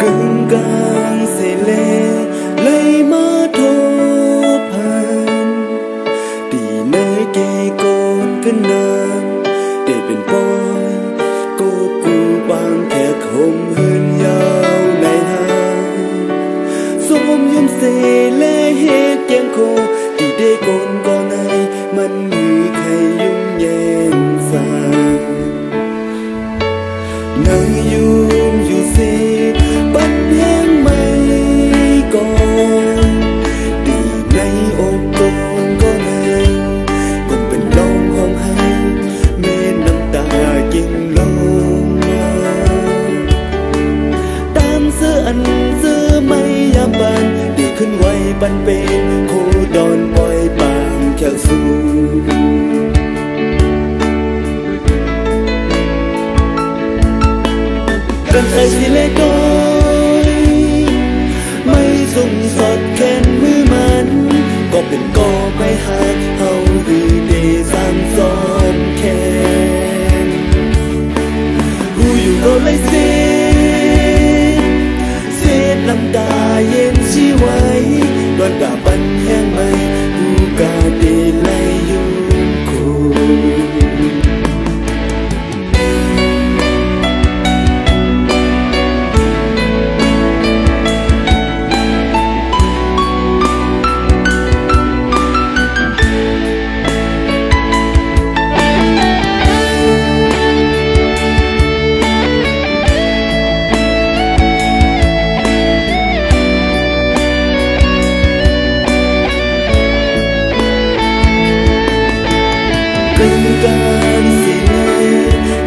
nâng càng sẽ lê lấy má thô pan đi nơi kê con cứ nàng để bên bôi cô cụ bằng kẹt hôm hơn nhau này ha xôm nhung sẽ lê hết tiếng cô đi để con này mình như khay nhung nhẹn xa nàng nhung dù sẽ bắt nhang mây con đi nay ôm con này cùng bên lòng hong hay mê nắm ta kinh lòng tam giữa ăn giữa mây yam bàn đểขึ้นไว้บันเป็นโคดอนปล่อยบางแค่สูกันใส่สิเล็กน้อยไม่ส่งสอดแขนมือมันก็เป็นกอไปหาเฮาหรือได้สร้างซ้อนแขนหูอยู่ก็เลยเสียน้ำตาเย็นชีไว้ดวนกาปันแห้งไหมหูกาเดลัยอยู่เป็นการสิเล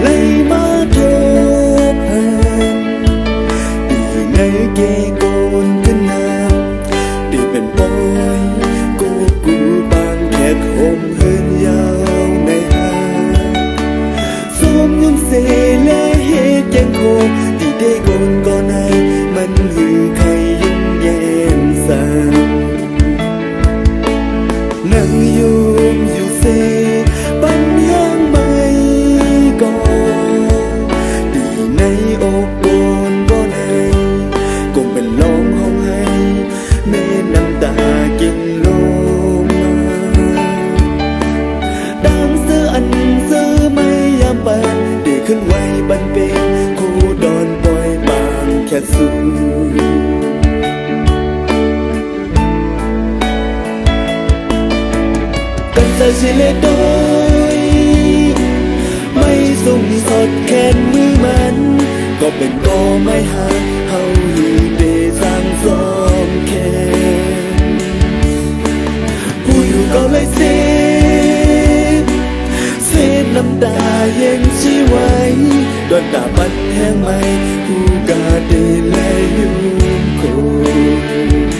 ไล่มาโทบหันดีในเกโกนขึ้นน้ำดีเป็นปอยกูบางแขกหมเฮินยาวในหาสวมยุ่งเสเลเฮดยังโคดีได้โกนก่อนให้มันหือใครยุ่งแย่นสางนั่งยุ่งอยู่เสปัญญาไม่ก่อดีในอกโกนก็ในคงเป็นลมห้องให้เมื่อน้ำตากินลมมาดังเสื้ออันเสื้อไม่ยามปันได้ขึ้นไว้บันเป็นคูดอนปล่อยบางแค่สูกันใส่สิเลโดยไม่ส่งสดแขนมือมันก็เป็นกอไม่หาเฮาอยู่ได้สร้างซ้อมแขนผู้อยู่ก็เลยเสียน้ำตาเย็นชีไว้ดวนตาปันแห้งไหมผู้กาเดลัยอยู่คง